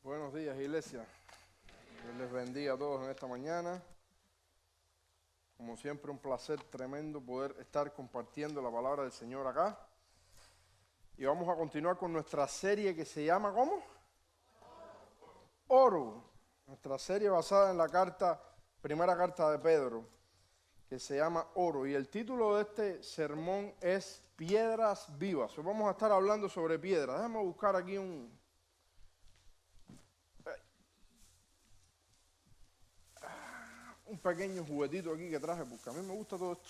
Buenos días, iglesia. Dios les bendiga a todos en esta mañana. Como siempre, un placer tremendo poder estar compartiendo la palabra del Señor acá. Y vamos a continuar con nuestra serie que se llama, ¿cómo? Oro. Nuestra serie basada en la primera carta de Pedro, que se llama Oro. Y el título de este sermón es Piedras Vivas. Hoy vamos a estar hablando sobre piedras. Déjame buscar aquí un pequeño juguetito aquí que traje, porque a mí me gusta todo esto.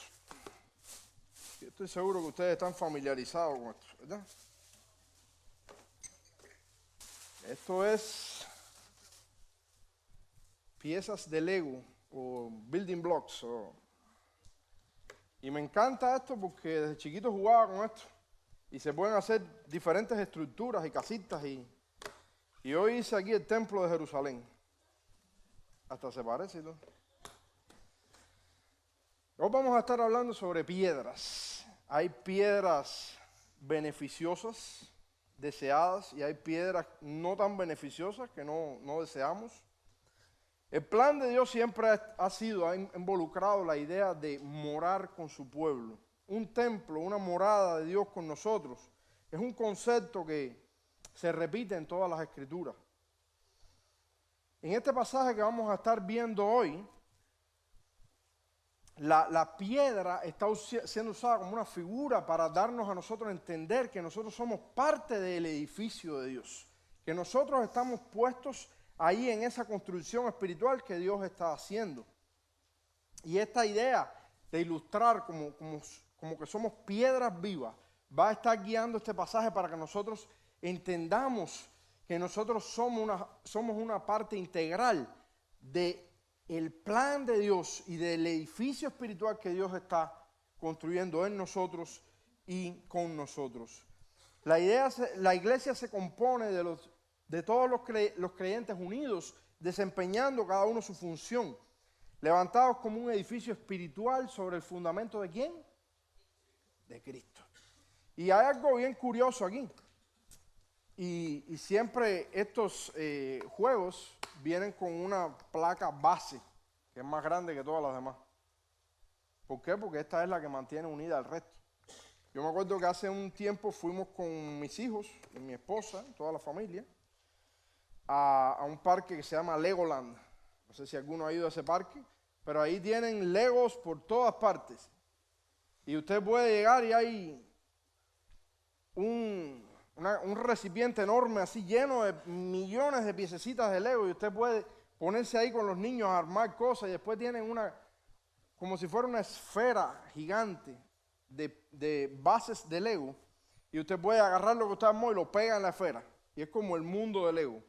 Yo estoy seguro que ustedes están familiarizados con esto, ¿verdad? Esto es piezas de Lego o building blocks. Y me encanta esto porque desde chiquito jugaba con esto. Y se pueden hacer diferentes estructuras y casitas. Y hoy hice aquí el templo de Jerusalén. Hasta se parece y todo. Hoy vamos a estar hablando sobre piedras. Hay piedras beneficiosas, deseadas, y hay piedras no tan beneficiosas que no deseamos. El plan de Dios siempre ha involucrado la idea de morar con su pueblo. Un templo, una morada de Dios con nosotros, es un concepto que se repite en todas las Escrituras. En este pasaje que vamos a estar viendo hoy, la piedra está siendo usada como una figura para darnos a nosotros a entender que nosotros somos parte del edificio de Dios, que nosotros estamos puestos ahí en esa construcción espiritual que Dios está haciendo. Y esta idea de ilustrar como que somos piedras vivas va a estar guiando este pasaje para que nosotros entendamos que nosotros somos una parte integral del plan de Dios y del edificio espiritual que Dios está construyendo en nosotros y con nosotros. La iglesia se compone de todos los creyentes unidos, desempeñando cada uno su función, levantados como un edificio espiritual sobre el fundamento ¿de quién? De Cristo. Y hay algo bien curioso aquí. Y siempre estos juegos vienen con una placa base, que es más grande que todas las demás. ¿Por qué? Porque esta es la que mantiene unida al resto. Yo me acuerdo que hace un tiempo fuimos con mis hijos, y mi esposa, toda la familia, a un parque que se llama Legoland. No sé si alguno ha ido a ese parque, pero ahí tienen Legos por todas partes. Y usted puede llegar y hay un recipiente enorme así lleno de millones de piececitas de Lego y usted puede ponerse ahí con los niños a armar cosas y después tienen como si fuera una esfera gigante de bases de Lego y usted puede agarrar lo que usted armó y lo pega en la esfera y es como el mundo de Lego.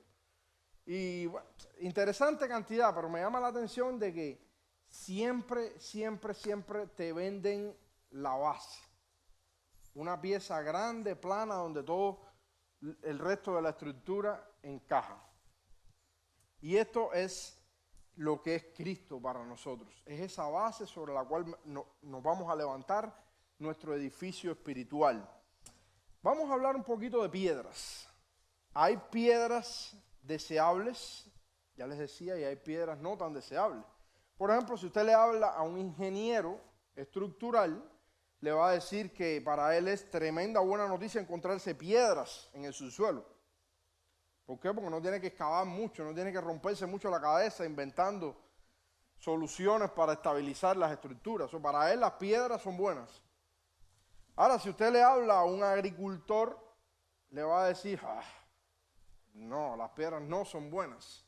Y bueno, interesante cantidad, pero me llama la atención de que siempre te venden la base. Una pieza grande, plana, donde todo el resto de la estructura encaja. Y esto es lo que es Cristo para nosotros. Es esa base sobre la cual nos vamos a levantar nuestro edificio espiritual. Vamos a hablar un poquito de piedras. Hay piedras deseables, ya les decía, y hay piedras no tan deseables. Por ejemplo, si usted le habla a un ingeniero estructural, le va a decir que para él es tremenda buena noticia encontrarse piedras en el subsuelo. ¿Por qué? Porque no tiene que excavar mucho, no tiene que romperse mucho la cabeza inventando soluciones para estabilizar las estructuras. Para él las piedras son buenas. Ahora, si usted le habla a un agricultor, le va a decir, no, las piedras no son buenas,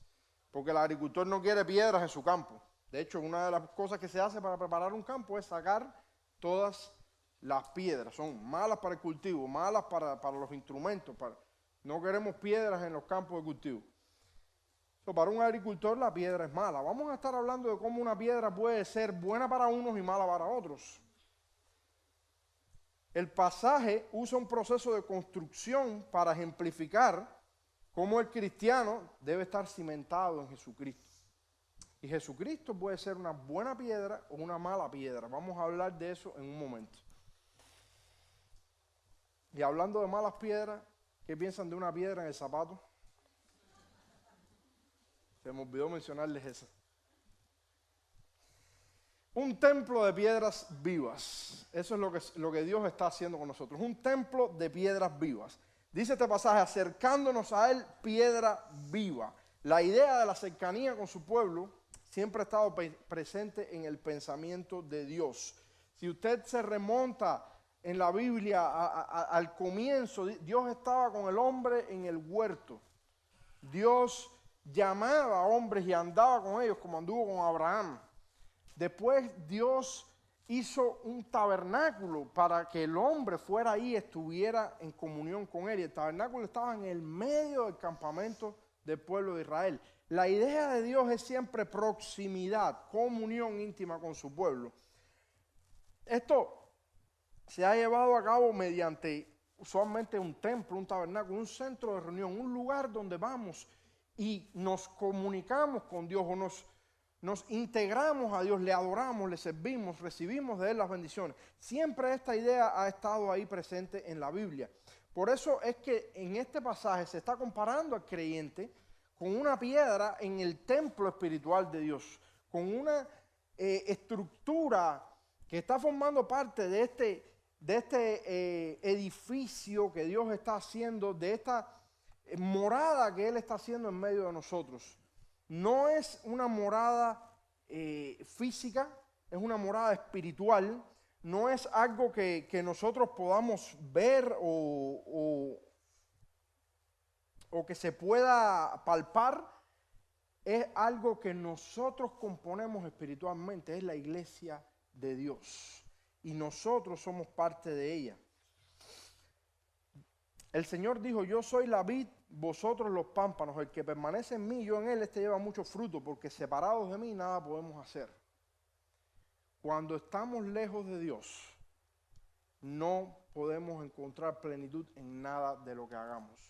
porque el agricultor no quiere piedras en su campo. De hecho, una de las cosas que se hace para preparar un campo es sacar todas las piedras. Son malas para el cultivo, malas para los instrumentos. No queremos piedras en los campos de cultivo. Para un agricultor la piedra es mala. Vamos a estar hablando de cómo una piedra puede ser buena para unos y mala para otros. El pasaje usa un proceso de construcción para ejemplificar cómo el cristiano debe estar cimentado en Jesucristo. Y Jesucristo puede ser una buena piedra o una mala piedra. Vamos a hablar de eso en un momento. Y hablando de malas piedras, ¿qué piensan de una piedra en el zapato? Se me olvidó mencionarles eso. Un templo de piedras vivas. Eso es lo que Dios está haciendo con nosotros. Un templo de piedras vivas. Dice este pasaje, acercándonos a Él, piedra viva. La idea de la cercanía con su pueblo siempre ha estado presente en el pensamiento de Dios. Si usted se remonta en la Biblia al comienzo, Dios estaba con el hombre en el huerto. Dios llamaba a hombres y andaba con ellos como anduvo con Abraham. Después Dios hizo un tabernáculo para que el hombre fuera ahí y estuviera en comunión con él. Y el tabernáculo estaba en el medio del campamento del pueblo de Israel. La idea de Dios es siempre proximidad, comunión íntima con su pueblo. Esto se ha llevado a cabo mediante usualmente un templo, un tabernáculo, un centro de reunión, un lugar donde vamos y nos comunicamos con Dios o nos integramos a Dios, le adoramos, le servimos, recibimos de Él las bendiciones. Siempre esta idea ha estado ahí presente en la Biblia. Por eso es que en este pasaje se está comparando al creyente con una piedra en el templo espiritual de Dios, con una estructura que está formando parte de este edificio que Dios está haciendo, de esta morada que Él está haciendo en medio de nosotros. No es una morada física, es una morada espiritual, no es algo que nosotros podamos ver o que se pueda palpar, es algo que nosotros componemos espiritualmente, es la iglesia de Dios y nosotros somos parte de ella. El Señor dijo, yo soy la vid, vosotros los pámpanos, el que permanece en mí, yo en él, este lleva mucho fruto, porque separados de mí nada podemos hacer. Cuando estamos lejos de Dios, no podemos encontrar plenitud en nada de lo que hagamos.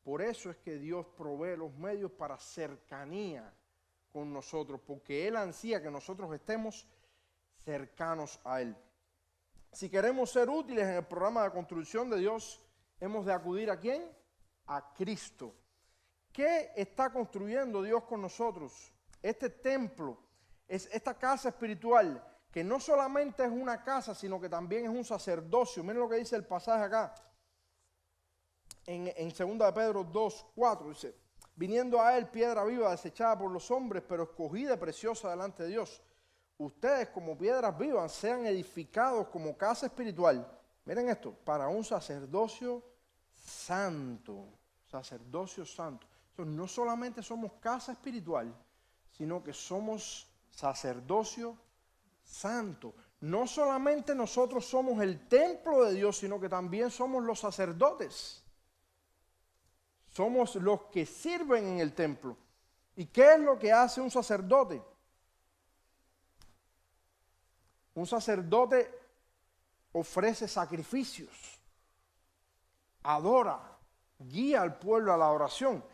Por eso es que Dios provee los medios para cercanía con nosotros, porque Él ansía que nosotros estemos cercanos a Él. Si queremos ser útiles en el programa de construcción de Dios, hemos de acudir ¿a quién? A Cristo. ¿Qué está construyendo Dios con nosotros? Este templo, es esta casa espiritual, que no solamente es una casa, sino que también es un sacerdocio. Miren lo que dice el pasaje acá, en 2 de Pedro 2:4, dice, viniendo a Él piedra viva desechada por los hombres, pero escogida y preciosa delante de Dios. Ustedes como piedras vivas sean edificados como casa espiritual. Miren esto, para un sacerdocio santo, sacerdocio santo. Entonces, no solamente somos casa espiritual, sino que somos sacerdocio santo. No solamente nosotros somos el templo de Dios, sino que también somos los sacerdotes. Somos los que sirven en el templo. ¿Y qué es lo que hace un sacerdote? Un sacerdote ofrece sacrificios, adora, guía al pueblo a la oración.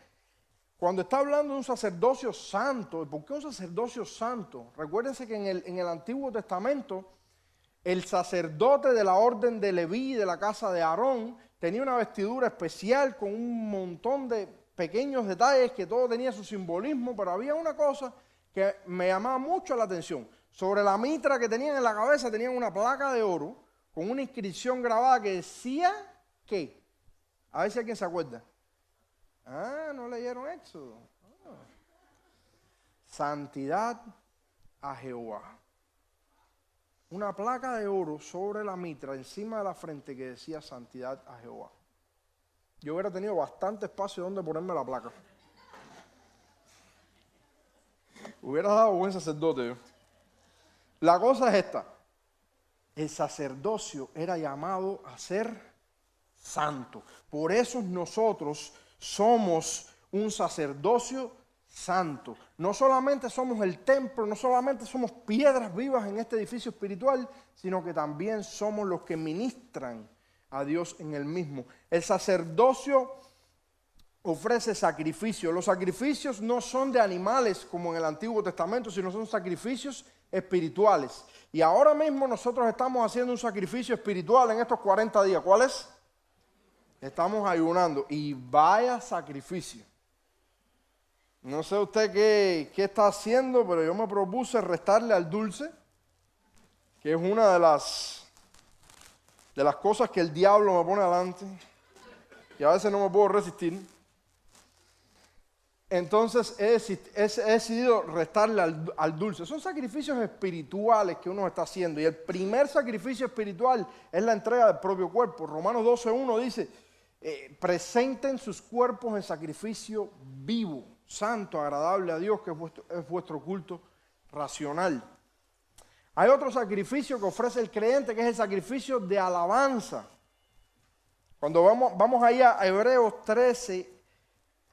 Cuando está hablando de un sacerdocio santo, ¿por qué un sacerdocio santo? Recuérdense que en el Antiguo Testamento, el sacerdote de la orden de Leví, de la casa de Aarón, tenía una vestidura especial con un montón de pequeños detalles que todo tenía su simbolismo, pero había una cosa que me llamaba mucho la atención. Sobre la mitra que tenían en la cabeza tenían una placa de oro con una inscripción grabada que decía ¿qué? A ver si alguien se acuerda. Ah, no leyeron Éxodo. Santidad a Jehová. Una placa de oro sobre la mitra, encima de la frente, que decía santidad a Jehová. Yo hubiera tenido bastante espacio donde ponerme la placa. Hubiera dado buen sacerdote yo. La cosa es esta. El sacerdocio era llamado a ser santo. Por eso nosotros somos un sacerdocio santo. No solamente somos el templo, no solamente somos piedras vivas en este edificio espiritual, sino que también somos los que ministran a Dios en el mismo. El sacerdocio ofrece sacrificios. Los sacrificios no son de animales como en el Antiguo Testamento, sino son sacrificios espirituales. Y ahora mismo nosotros estamos haciendo un sacrificio espiritual en estos 40 días. ¿Cuál es? Estamos ayunando. Y vaya sacrificio. No sé usted qué está haciendo, pero yo me propuse restarle al dulce, que es una de las cosas que el diablo me pone adelante, y a veces no me puedo resistir. Entonces he decidido restarle al dulce. Son sacrificios espirituales que uno está haciendo. Y el primer sacrificio espiritual es la entrega del propio cuerpo. Romanos 12:1 dice, presenten sus cuerpos en sacrificio vivo, santo, agradable a Dios, que es vuestro culto racional. Hay otro sacrificio que ofrece el creyente, que es el sacrificio de alabanza. Cuando vamos ahí a Hebreos 13,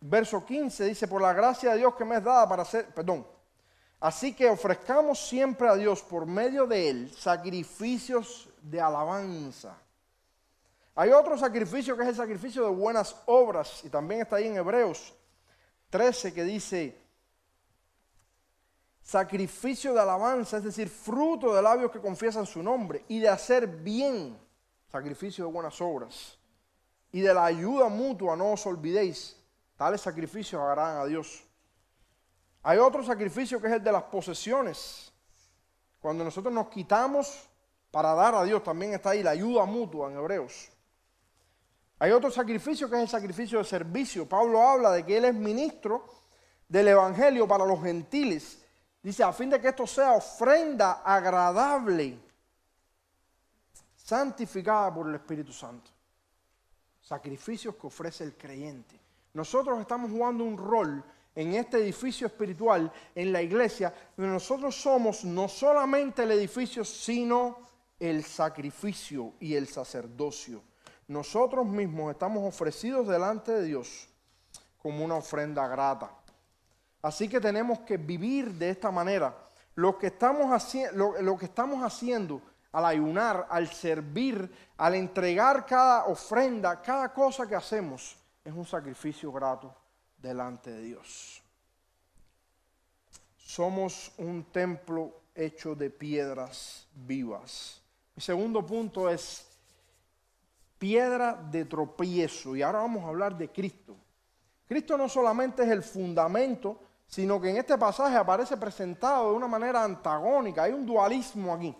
verso 15, dice, por la gracia de Dios que me es dada para hacer, así que ofrezcamos siempre a Dios por medio de Él sacrificios de alabanza. Hay otro sacrificio que es el sacrificio de buenas obras, y también está ahí en Hebreos 13 que dice, sacrificio de alabanza, es decir, fruto de labios que confiesan su nombre, y de hacer bien, sacrificio de buenas obras, y de la ayuda mutua no os olvidéis. Tales sacrificios agradan a Dios. Hay otro sacrificio que es el de las posesiones. Cuando nosotros nos quitamos para dar a Dios, también está ahí la ayuda mutua en Hebreos. Hay otro sacrificio que es el sacrificio de servicio. Pablo habla de que él es ministro del evangelio para los gentiles. Dice, a fin de que esto sea ofrenda agradable, santificada por el Espíritu Santo. Sacrificios que ofrece el creyente. Nosotros estamos jugando un rol en este edificio espiritual, en la iglesia, donde nosotros somos no solamente el edificio, sino el sacrificio y el sacerdocio. Nosotros mismos estamos ofrecidos delante de Dios como una ofrenda grata. Así que tenemos que vivir de esta manera. Lo que estamos haciendo al ayunar, al servir, al entregar cada ofrenda, cada cosa que hacemos, es un sacrificio grato delante de Dios. Somos un templo hecho de piedras vivas. Mi segundo punto es piedra de tropiezo. Y ahora vamos a hablar de Cristo. Cristo no solamente es el fundamento, sino que en este pasaje aparece presentado de una manera antagónica. Hay un dualismo aquí.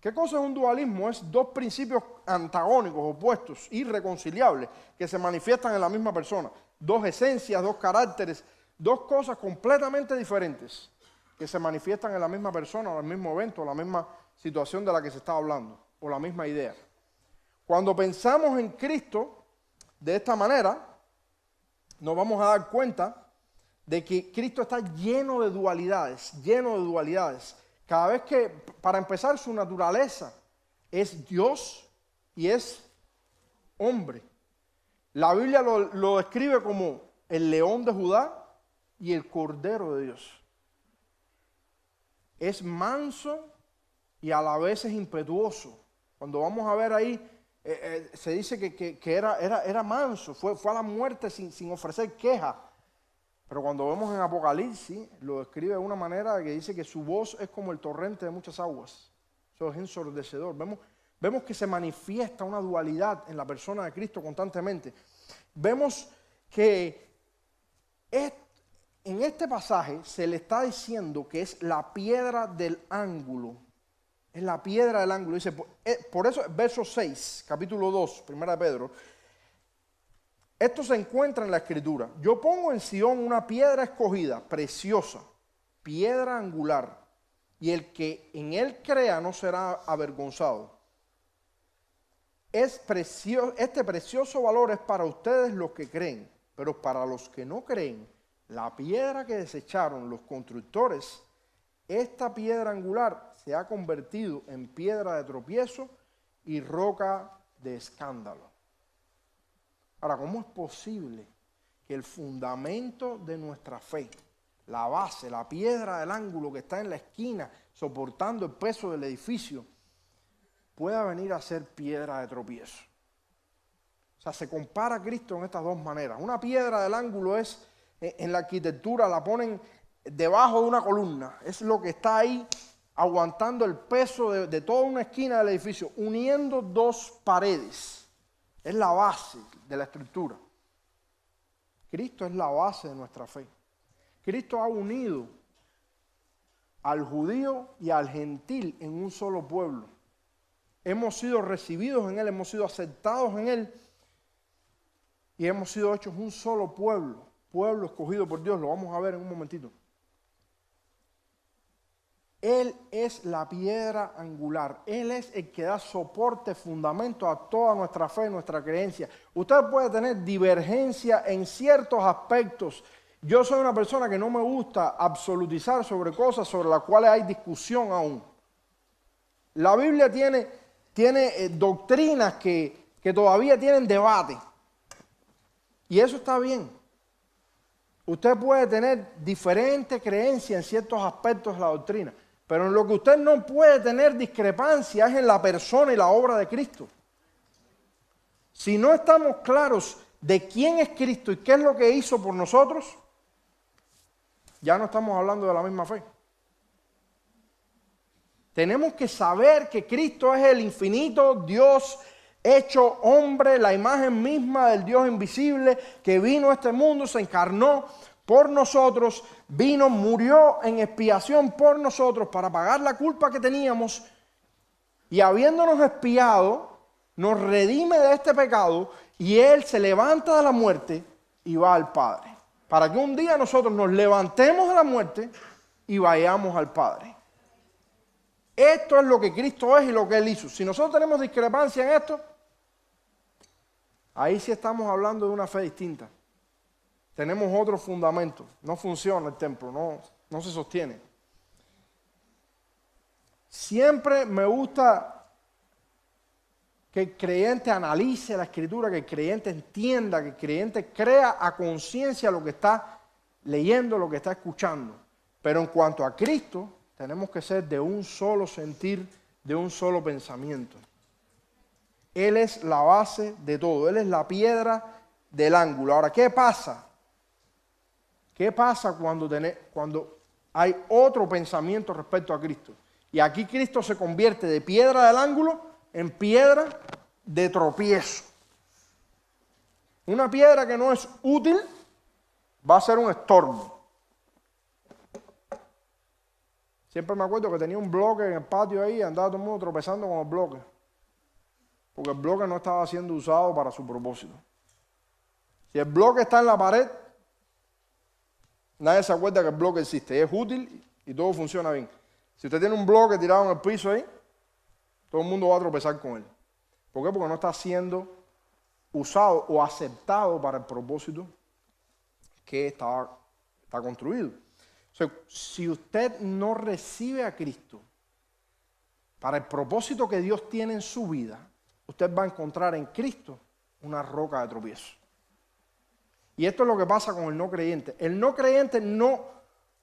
¿Qué cosa es un dualismo? Es dos principios antagónicos, opuestos, irreconciliables, que se manifiestan en la misma persona. Dos esencias, dos caracteres, dos cosas completamente diferentes que se manifiestan en la misma persona, o en el mismo evento, o la misma situación de la que se está hablando, o la misma idea. Cuando pensamos en Cristo de esta manera, nos vamos a dar cuenta de que Cristo está lleno de dualidades, Cada vez que, para empezar, su naturaleza es Dios y es hombre. La Biblia lo describe como el león de Judá y el cordero de Dios. Es manso y a la vez es impetuoso. Cuando vamos a ver ahí, se dice que era manso, fue a la muerte sin ofrecer queja. Pero cuando vemos en Apocalipsis, lo describe de una manera que dice que su voz es como el torrente de muchas aguas. Eso es ensordecedor. Vemos que se manifiesta una dualidad en la persona de Cristo constantemente. Vemos que en este pasaje se le está diciendo que es la piedra del ángulo. Es la piedra del ángulo. Dice, por eso, verso 6, capítulo 2, primera de Pedro. Esto se encuentra en la Escritura. Yo pongo en Sión una piedra escogida, preciosa, piedra angular, y el que en él crea no será avergonzado. Este precioso valor es para ustedes los que creen, pero para los que no creen, la piedra que desecharon los constructores, esta piedra angular se ha convertido en piedra de tropiezo y roca de escándalo. Ahora, ¿cómo es posible que el fundamento de nuestra fe, la base, la piedra del ángulo que está en la esquina, soportando el peso del edificio, pueda venir a ser piedra de tropiezo? O sea, se compara a Cristo en estas dos maneras. Una piedra del ángulo es, en la arquitectura la ponen debajo de una columna. Es lo que está ahí aguantando el peso de toda una esquina del edificio, uniendo dos paredes. Es la base de la estructura. Cristo es la base de nuestra fe. Cristo ha unido al judío y al gentil en un solo pueblo. Hemos sido recibidos en Él, hemos sido aceptados en Él y hemos sido hechos un solo pueblo, pueblo escogido por Dios. Lo vamos a ver en un momentito. Él es la piedra angular. Él es el que da soporte, fundamento a toda nuestra fe, nuestra creencia. Usted puede tener divergencia en ciertos aspectos. Yo soy una persona que no me gusta absolutizar sobre cosas sobre las cuales hay discusión aún. La Biblia tiene doctrinas que todavía tienen debate. Y eso está bien. Usted puede tener diferente creencia en ciertos aspectos de la doctrina. Pero en lo que usted no puede tener discrepancia es en la persona y la obra de Cristo. Si no estamos claros de quién es Cristo y qué es lo que hizo por nosotros, ya no estamos hablando de la misma fe. Tenemos que saber que Cristo es el infinito Dios hecho hombre, la imagen misma del Dios invisible que vino a este mundo, se encarnó por nosotros, vino, murió en expiación por nosotros para pagar la culpa que teníamos y habiéndonos expiado, nos redime de este pecado y Él se levanta de la muerte y va al Padre. Para que un día nosotros nos levantemos de la muerte y vayamos al Padre. Esto es lo que Cristo es y lo que Él hizo. Si nosotros tenemos discrepancia en esto, ahí sí estamos hablando de una fe distinta. Tenemos otro fundamento. No funciona el templo, no se sostiene. Siempre me gusta que el creyente analice la Escritura, que el creyente entienda, que el creyente crea a conciencia lo que está leyendo, lo que está escuchando. Pero en cuanto a Cristo, tenemos que ser de un solo sentir, de un solo pensamiento. Él es la base de todo. Él es la piedra del ángulo. Ahora, ¿qué pasa? ¿Qué pasa cuando hay otro pensamiento respecto a Cristo? Y aquí Cristo se convierte de piedra del ángulo en piedra de tropiezo. Una piedra que no es útil va a ser un estorbo. Siempre me acuerdo que tenía un bloque en el patio ahí y andaba todo el mundo tropezando con el bloque. Porque el bloque no estaba siendo usado para su propósito. Si el bloque está en la pared, nadie se acuerda que el bloque existe. Es útil y todo funciona bien. Si usted tiene un bloque tirado en el piso ahí, todo el mundo va a tropezar con él. ¿Por qué? Porque no está siendo usado o aceptado para el propósito que está construido. O sea, si usted no recibe a Cristo para el propósito que Dios tiene en su vida, usted va a encontrar en Cristo una roca de tropiezo. Y esto es lo que pasa con el no creyente. El no creyente no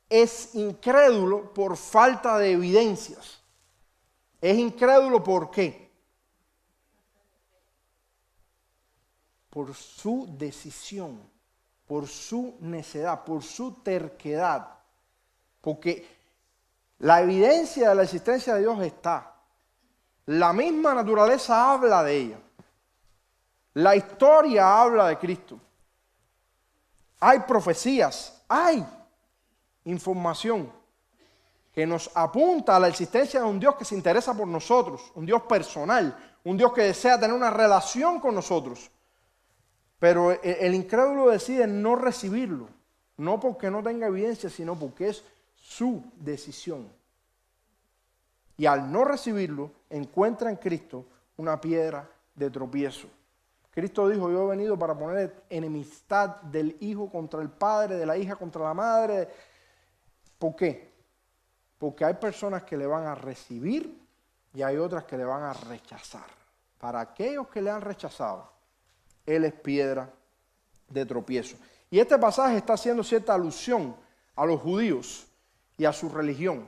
es incrédulo por falta de evidencias. Es incrédulo ¿por qué? Por su decisión, por su necedad, por su terquedad. Porque la evidencia de la existencia de Dios está. La misma naturaleza habla de ella. La historia habla de Cristo. Hay profecías, hay información que nos apunta a la existencia de un Dios que se interesa por nosotros, un Dios personal, un Dios que desea tener una relación con nosotros. Pero el incrédulo decide no recibirlo, no porque no tenga evidencia, sino porque es su decisión. Y al no recibirlo, encuentra en Cristo una piedra de tropiezo. Cristo dijo, yo he venido para poner enemistad del hijo contra el padre, de la hija contra la madre. ¿Por qué? Porque hay personas que le van a recibir y hay otras que le van a rechazar. Para aquellos que le han rechazado, Él es piedra de tropiezo. Y este pasaje está haciendo cierta alusión a los judíos y a su religión.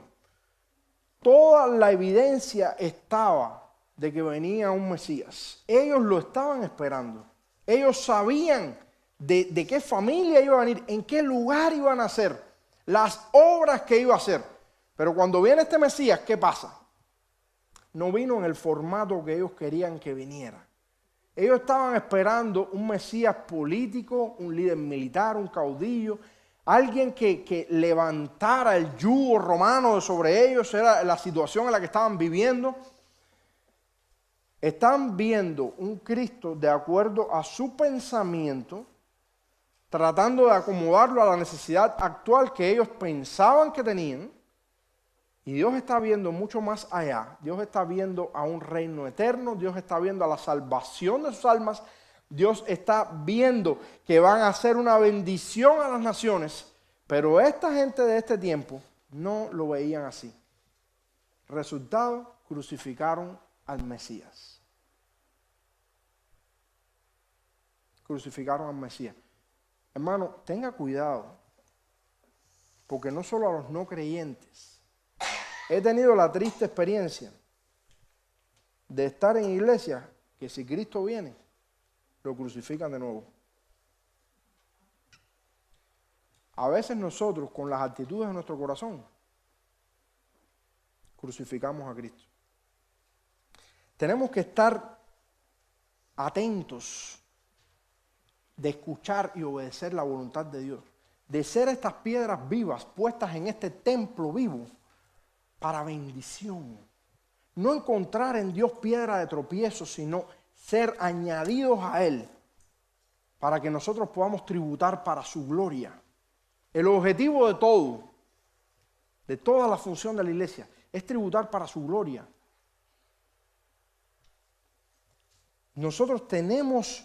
Toda la evidencia estaba de que venía un Mesías. Ellos lo estaban esperando. Ellos sabían de qué familia iba a venir, en qué lugar iba a nacer, las obras que iba a hacer. Pero cuando viene este Mesías, ¿qué pasa? No vino en el formato que ellos querían que viniera. Ellos estaban esperando un Mesías político, un líder militar, un caudillo, alguien que levantara el yugo romano sobre ellos. Era la situación en la que estaban viviendo. Están viendo un Cristo de acuerdo a su pensamiento, tratando de acomodarlo a la necesidad actual que ellos pensaban que tenían. Y Dios está viendo mucho más allá. Dios está viendo a un reino eterno. Dios está viendo a la salvación de sus almas. Dios está viendo que van a ser una bendición a las naciones. Pero esta gente de este tiempo no lo veían así. Resultado, crucificaron al Mesías. Crucificaron al Mesías. Hermano, tenga cuidado. Porque no solo a los no creyentes. He tenido la triste experiencia de estar en iglesias que si Cristo viene, lo crucifican de nuevo. A veces nosotros, con las actitudes de nuestro corazón, crucificamos a Cristo. Tenemos que estar atentos de escuchar y obedecer la voluntad de Dios, de ser estas piedras vivas puestas en este templo vivo para bendición. No encontrar en Dios piedra de tropiezo, sino ser añadidos a Él para que nosotros podamos tributar para su gloria. El objetivo de toda la función de la iglesia, es tributar para su gloria. Nosotros tenemos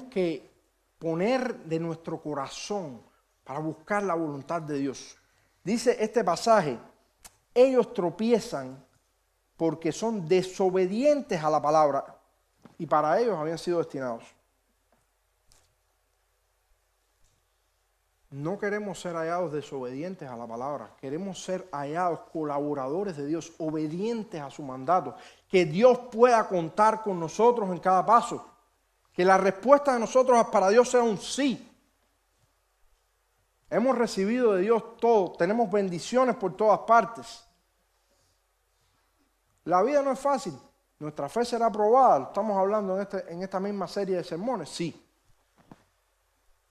que poner de nuestro corazón para buscar la voluntad de Dios. Dice este pasaje, ellos tropiezan porque son desobedientes a la palabra y para ellos habían sido destinados. No queremos ser hallados desobedientes a la palabra, queremos ser hallados colaboradores de Dios, obedientes a su mandato, que Dios pueda contar con nosotros en cada paso, que la respuesta de nosotros para Dios sea un sí. Hemos recibido de Dios todo, tenemos bendiciones por todas partes. La vida no es fácil, nuestra fe será probada, estamos hablando en esta misma serie de sermones, sí.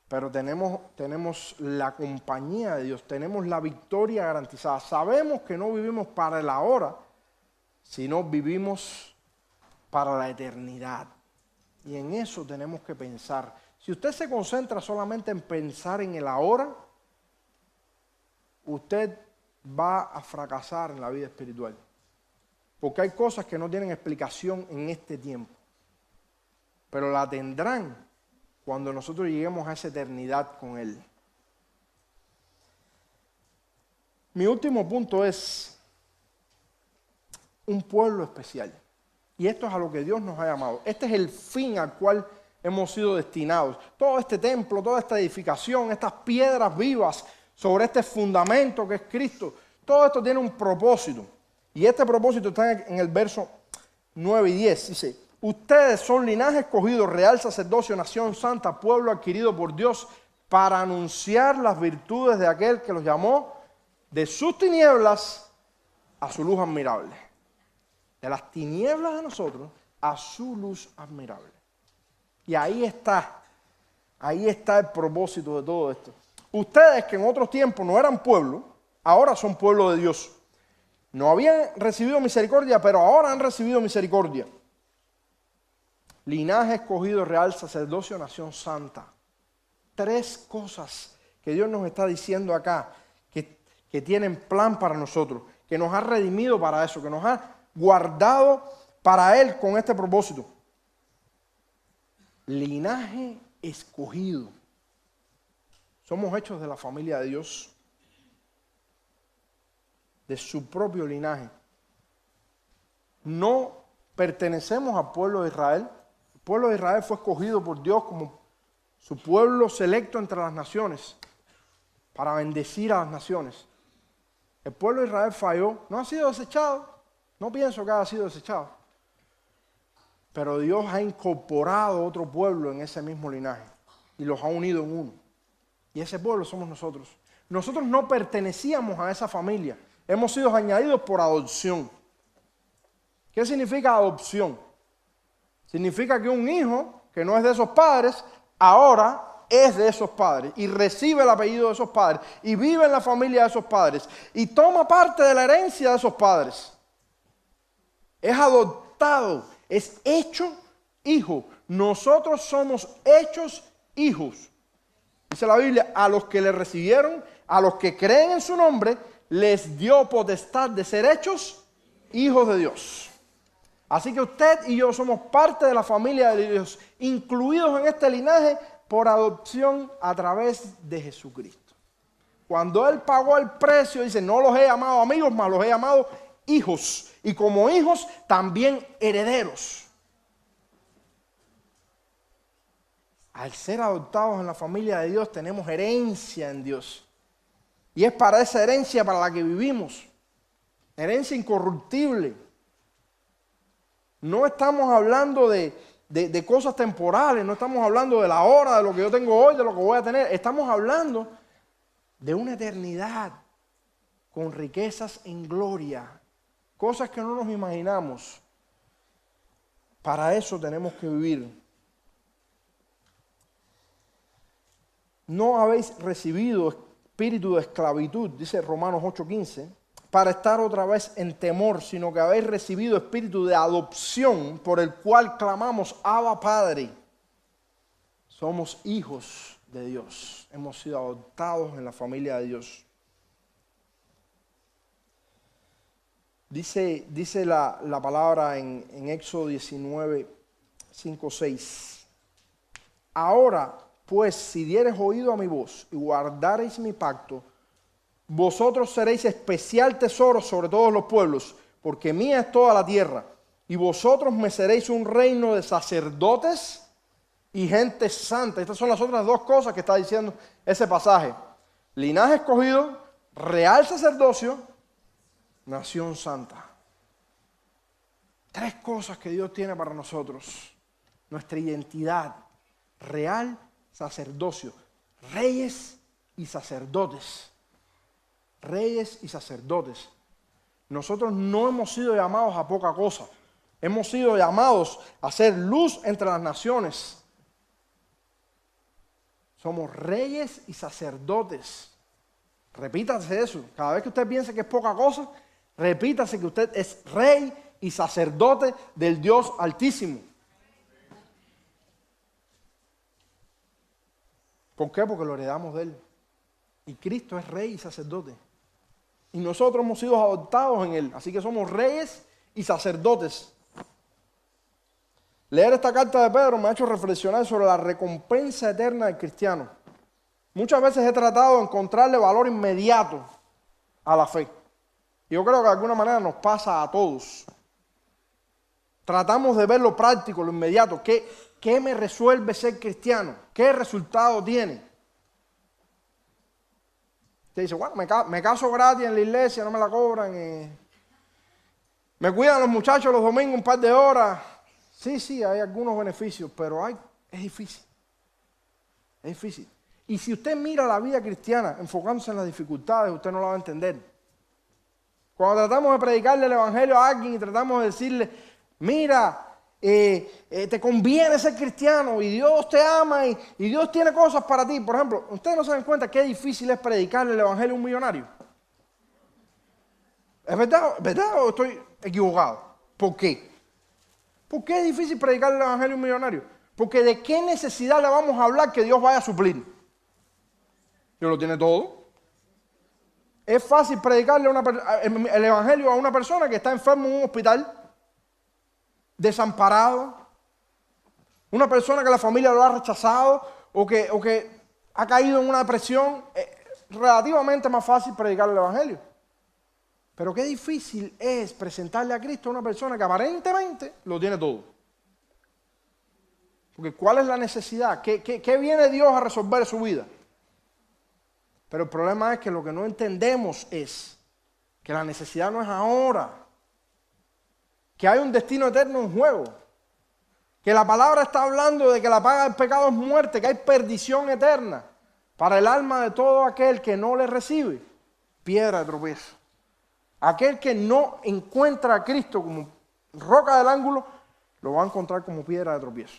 Pero tenemos la compañía de Dios, tenemos la victoria garantizada. Sabemos que no vivimos para el ahora, sino vivimos para la eternidad. Y en eso tenemos que pensar. Si usted se concentra solamente en pensar en el ahora, usted va a fracasar en la vida espiritual. Porque hay cosas que no tienen explicación en este tiempo, pero la tendrán cuando nosotros lleguemos a esa eternidad con Él. Mi último punto es un pueblo especial. Y esto es a lo que Dios nos ha llamado. Este es el fin al cual hemos sido destinados. Todo este templo, toda esta edificación, estas piedras vivas sobre este fundamento que es Cristo, todo esto tiene un propósito. Y este propósito está en el verso 9 y 10. Dice, ustedes son linaje escogido, real sacerdocio, nación santa, pueblo adquirido por Dios para anunciar las virtudes de aquel que los llamó de sus tinieblas a su luz admirable. De las tinieblas de nosotros a su luz admirable. Y ahí está el propósito de todo esto. Ustedes que en otros tiempos no eran pueblo, ahora son pueblo de Dios. No habían recibido misericordia, pero ahora han recibido misericordia. Linaje escogido, real sacerdocio, nación santa. 3 cosas que Dios nos está diciendo acá, que tienen plan para nosotros, que nos ha redimido para eso, que nos ha guardado para Él con este propósito. Linaje escogido. Somos hechos de la familia de Dios, de su propio linaje. No pertenecemos al pueblo de Israel. El pueblo de Israel fue escogido por Dios como su pueblo selecto entre las naciones para bendecir a las naciones. El pueblo de Israel falló, no ha sido desechado, no pienso que haya sido desechado, pero Dios ha incorporado otro pueblo en ese mismo linaje y los ha unido en uno. Y ese pueblo somos nosotros. Nosotros no pertenecíamos a esa familia, hemos sido añadidos por adopción. ¿Qué significa adopción? Significa que un hijo que no es de esos padres ahora es de esos padres y recibe el apellido de esos padres y vive en la familia de esos padres y toma parte de la herencia de esos padres. Es adoptado, es hecho hijo. Nosotros somos hechos hijos. Dice la Biblia, a los que le recibieron, a los que creen en su nombre, les dio potestad de ser hechos hijos de Dios. Así que usted y yo somos parte de la familia de Dios, incluidos en este linaje por adopción a través de Jesucristo. Cuando Él pagó el precio, dice, no los he llamado amigos, mas los he llamado hijos. Y como hijos, también herederos. Al ser adoptados en la familia de Dios, tenemos herencia en Dios. Y es para esa herencia para la que vivimos. Herencia incorruptible. No estamos hablando de cosas temporales, no estamos hablando de la hora, de lo que yo tengo hoy, de lo que voy a tener. Estamos hablando de una eternidad con riquezas en gloria. Cosas que no nos imaginamos. Para eso tenemos que vivir. No habéis recibido espíritu de esclavitud, dice Romanos 8:15, para estar otra vez en temor, sino que habéis recibido espíritu de adopción, por el cual clamamos, Abba, Padre. Somos hijos de Dios, hemos sido adoptados en la familia de Dios. Dice la palabra en Éxodo 19:5-6. Ahora, pues, si diereis oído a mi voz y guardareis mi pacto, vosotros seréis especial tesoro sobre todos los pueblos, porque mía es toda la tierra, y vosotros me seréis un reino de sacerdotes y gente santa. Estas son las otras dos cosas que está diciendo ese pasaje. Linaje escogido, real sacerdocio, nación santa. Tres cosas que Dios tiene para nosotros. Nuestra identidad, real sacerdocio, reyes y sacerdotes. Reyes y sacerdotes. Nosotros no hemos sido llamados a poca cosa. Hemos sido llamados a ser luz entre las naciones. Somos reyes y sacerdotes. Repítase eso. Cada vez que usted piense que es poca cosa, repítase que usted es rey y sacerdote del Dios Altísimo. ¿Por qué? Porque lo heredamos de Él. Y Cristo es rey y sacerdote. Y nosotros hemos sido adoptados en Él. Así que somos reyes y sacerdotes. Leer esta carta de Pedro me ha hecho reflexionar sobre la recompensa eterna del cristiano. Muchas veces he tratado de encontrarle valor inmediato a la fe. Y yo creo que de alguna manera nos pasa a todos. Tratamos de ver lo práctico, lo inmediato. ¿Qué me resuelve ser cristiano? ¿Qué resultado tiene? Usted dice, bueno, me caso gratis en la iglesia, no me la cobran. Me cuidan los muchachos los domingos un par de horas. Sí, hay algunos beneficios, pero es difícil. Es difícil. Y si usted mira la vida cristiana enfocándose en las dificultades, usted no la va a entender. Cuando tratamos de predicarle el evangelio a alguien y tratamos de decirle, mira, te conviene ser cristiano y Dios te ama y Dios tiene cosas para ti. Por ejemplo, ustedes no se dan cuenta qué difícil es predicarle el evangelio a un millonario. ¿Es verdad o estoy equivocado? ¿Por qué? ¿Por qué es difícil predicarle el evangelio a un millonario? Porque ¿de qué necesidad le vamos a hablar que Dios vaya a suplir? Dios lo tiene todo. Es fácil predicarle el evangelio a una persona que está enfermo en un hospital, desamparado, una persona que la familia lo ha rechazado o que ha caído en una depresión. Relativamente más fácil predicarle el evangelio. Pero qué difícil es presentarle a Cristo a una persona que aparentemente lo tiene todo. Porque ¿cuál es la necesidad? ¿Qué viene Dios a resolver su vida? Pero el problema es que lo que no entendemos es que la necesidad no es ahora, que hay un destino eterno en juego, que la palabra está hablando de que la paga del pecado es muerte, que hay perdición eterna para el alma de todo aquel que no le recibe, piedra de tropiezo. Aquel que no encuentra a Cristo como roca del ángulo, lo va a encontrar como piedra de tropiezo.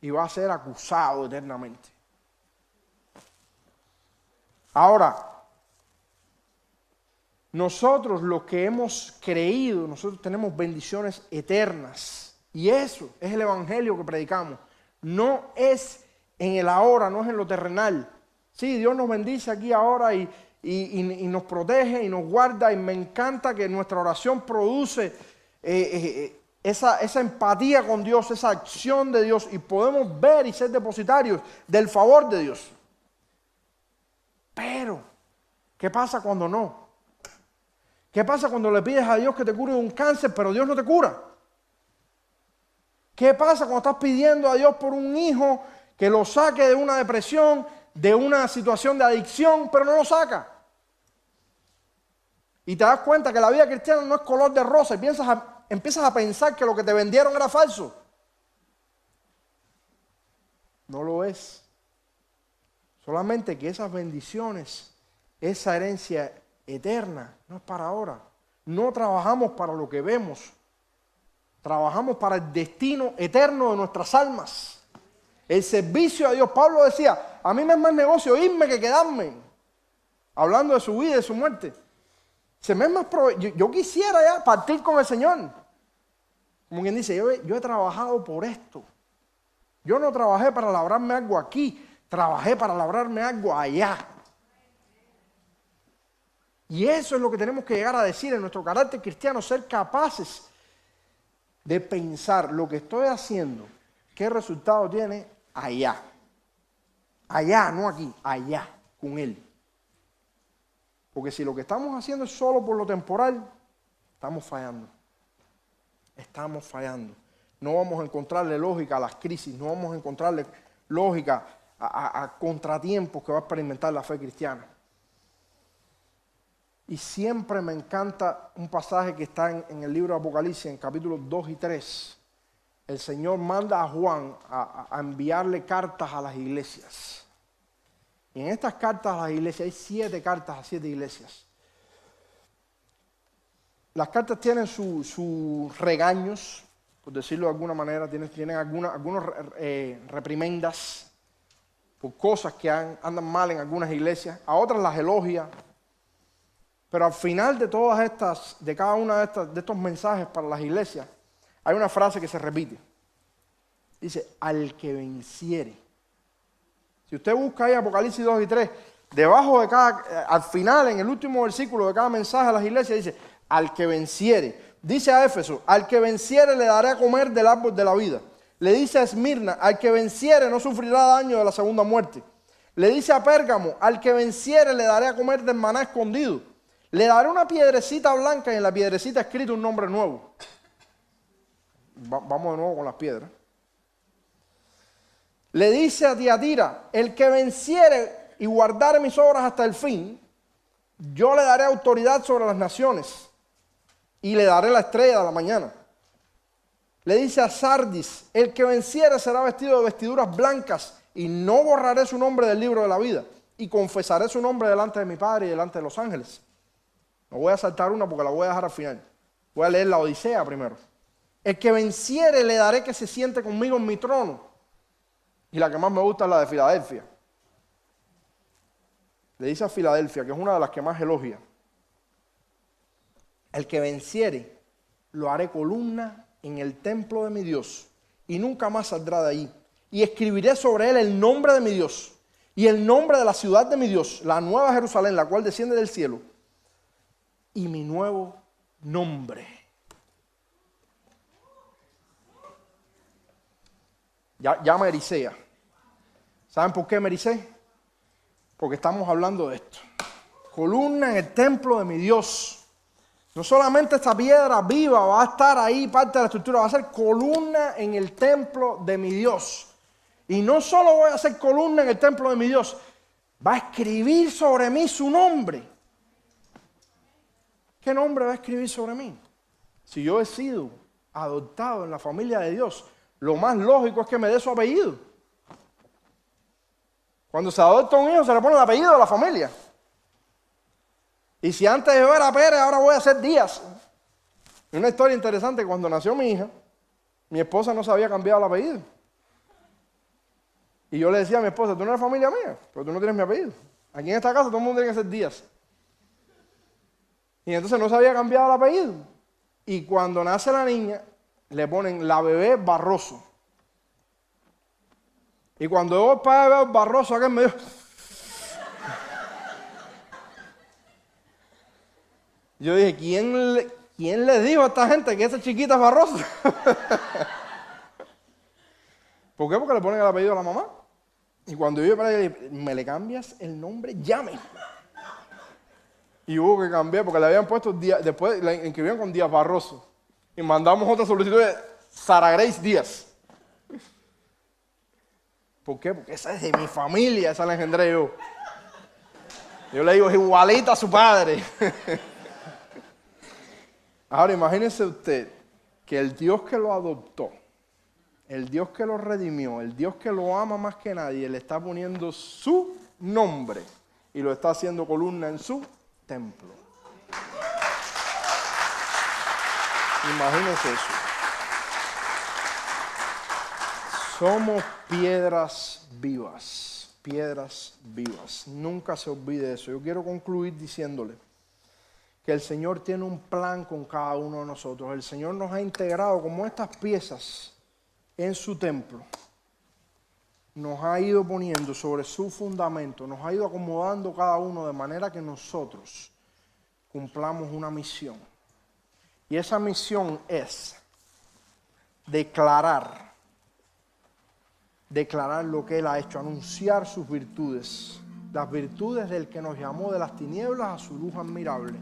y va a ser acusado eternamente. Ahora, nosotros los que hemos creído, nosotros tenemos bendiciones eternas. Y eso es el evangelio que predicamos. No es en el ahora, no es en lo terrenal. Sí, Dios nos bendice aquí ahora y nos protege y nos guarda. Y me encanta que nuestra oración produce esa empatía con Dios, esa acción de Dios. Y podemos ver y ser depositarios del favor de Dios. Pero, ¿qué pasa cuando no? ¿Qué pasa cuando le pides a Dios que te cure de un cáncer, pero Dios no te cura? ¿Qué pasa cuando estás pidiendo a Dios por un hijo que lo saque de una depresión, de una situación de adicción, pero no lo saca? Y te das cuenta que la vida cristiana no es color de rosa y empiezas a pensar que lo que te vendieron era falso. No lo es. Solamente que esas bendiciones, esa herencia eterna, no es para ahora. No trabajamos para lo que vemos. Trabajamos para el destino eterno de nuestras almas. El servicio a Dios. Pablo decía, a mí me es más negocio irme que quedarme. Hablando de su vida y de su muerte. Yo quisiera ya partir con el Señor. Como quien dice, yo he trabajado por esto. Yo no trabajé para labrarme algo aquí. Trabajé para labrarme algo allá. Y eso es lo que tenemos que llegar a decir en nuestro carácter cristiano, ser capaces de pensar lo que estoy haciendo, qué resultado tiene allá. Allá, no aquí, allá, con Él. Porque si lo que estamos haciendo es solo por lo temporal, estamos fallando. Estamos fallando. No vamos a encontrarle lógica a las crisis, no vamos a encontrarle lógica a contratiempos que va a experimentar la fe cristiana. Y siempre me encanta un pasaje que está en el libro de Apocalipsis, en capítulos 2 y 3. El Señor manda a Juan a enviarle cartas a las iglesias. Y en estas cartas a las iglesias, hay 7 cartas a 7 iglesias. Las cartas tienen sus regaños, por decirlo de alguna manera, tienen algunos reprimendas por cosas que andan mal en algunas iglesias. A otras las elogia. Pero al final de todas estas, de cada una de estos mensajes para las iglesias, hay una frase que se repite. Dice, al que venciere. Si usted busca ahí Apocalipsis 2 y 3, debajo de al final, en el último versículo de cada mensaje a las iglesias, dice, al que venciere. Dice a Éfeso, al que venciere le daré a comer del árbol de la vida. Le dice a Esmirna, al que venciere no sufrirá daño de la segunda muerte. Le dice a Pérgamo, al que venciere le daré a comer del maná escondido. Le daré una piedrecita blanca y en la piedrecita escrito un nombre nuevo. Vamos de nuevo con las piedras. Le dice a Tiatira, el que venciere y guardare mis obras hasta el fin, yo le daré autoridad sobre las naciones y le daré la estrella de la mañana. Le dice a Sardis, el que venciere será vestido de vestiduras blancas y no borraré su nombre del libro de la vida y confesaré su nombre delante de mi Padre y delante de los ángeles. No voy a saltar una porque la voy a dejar al final. Voy a leer la Odisea primero. El que venciere le daré que se siente conmigo en mi trono. Y la que más me gusta es la de Filadelfia. Le dice a Filadelfia, que es una de las que más elogia. El que venciere, lo haré columna en el templo de mi Dios, y nunca más saldrá de ahí. Y escribiré sobre él el nombre de mi Dios, y el nombre de la ciudad de mi Dios, la nueva Jerusalén, la cual desciende del cielo, y mi nuevo nombre. Ya me ericé. ¿Saben por qué me ericé? Porque estamos hablando de esto. Columna en el templo de mi Dios. No solamente esta piedra viva va a estar ahí, parte de la estructura, va a ser columna en el templo de mi Dios. Y no solo voy a ser columna en el templo de mi Dios, va a escribir sobre mí su nombre. ¿Qué nombre va a escribir sobre mí? Si yo he sido adoptado en la familia de Dios, lo más lógico es que me dé su apellido. Cuando se adopta un hijo se le pone el apellido de la familia. Y si antes yo era Pérez, ahora voy a ser Díaz. Una historia interesante, cuando nació mi hija, mi esposa no se había cambiado el apellido. Y yo le decía a mi esposa, tú no eres familia mía, pero tú no tienes mi apellido. Aquí en esta casa todo el mundo tiene que ser Díaz. Y entonces no se había cambiado el apellido. Y cuando nace la niña, le ponen la bebé Barroso. Y cuando yo el padre veo Barroso, aquel me dijo... Yo dije, ¿quién le dijo a esta gente que esa chiquita es Barroso? ¿Por qué? Porque le ponen el apellido a la mamá. Y cuando yo para ella, me le cambias el nombre ya mismo. Y hubo que cambiar porque le habían puesto Díaz, después la inscribieron con Díaz Barroso. Y mandamos otra solicitud de Sara Grace Díaz. ¿Por qué? Porque esa es de mi familia, esa la engendré yo. Yo le digo, es igualita a su padre. Ahora imagínese usted que el Dios que lo adoptó, el Dios que lo redimió, el Dios que lo ama más que nadie, le está poniendo su nombre y lo está haciendo columna en su templo. Imagínense eso. Somos piedras vivas, piedras vivas. Nunca se olvide eso. Yo quiero concluir diciéndole que el Señor tiene un plan con cada uno de nosotros. El Señor nos ha integrado como estas piezas en su templo. Nos ha ido poniendo sobre su fundamento, nos ha ido acomodando cada uno de manera que nosotros cumplamos una misión. Y esa misión es declarar lo que Él ha hecho, anunciar sus virtudes, las virtudes del que nos llamó de las tinieblas a su luz admirable.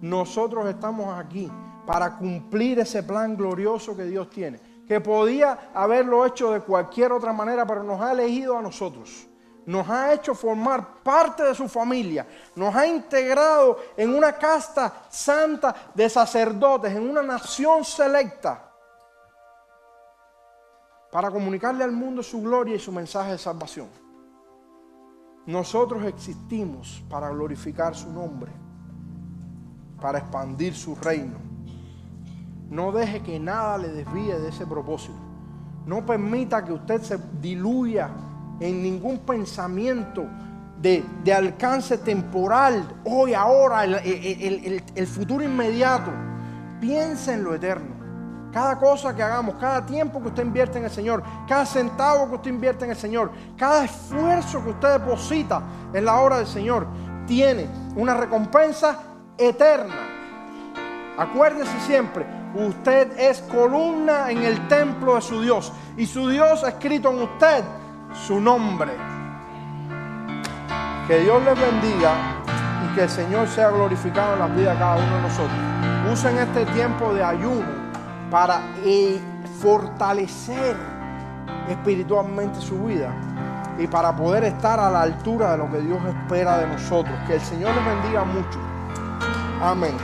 Nosotros estamos aquí para cumplir ese plan glorioso que Dios tiene, que podía haberlo hecho de cualquier otra manera, pero nos ha elegido a nosotros. Nos ha hecho formar parte de su familia, nos ha integrado en una casta santa de sacerdotes, en una nación selecta, para comunicarle al mundo su gloria y su mensaje de salvación. Nosotros existimos para glorificar su nombre, para expandir su reino. No deje que nada le desvíe de ese propósito. No permita que usted se diluya en ningún pensamiento de alcance temporal, hoy, ahora, el futuro inmediato. Piense en lo eterno. Cada cosa que hagamos, cada tiempo que usted invierte en el Señor, cada centavo que usted invierte en el Señor, cada esfuerzo que usted deposita en la obra del Señor, tiene una recompensa eterna. Acuérdese siempre, usted es columna en el templo de su Dios y su Dios ha escrito en usted su nombre. Que Dios les bendiga y que el Señor sea glorificado en la vida de cada uno de nosotros. Usen este tiempo de ayuno para fortalecer espiritualmente su vida y para poder estar a la altura de lo que Dios espera de nosotros. Que el Señor les bendiga mucho. Amén.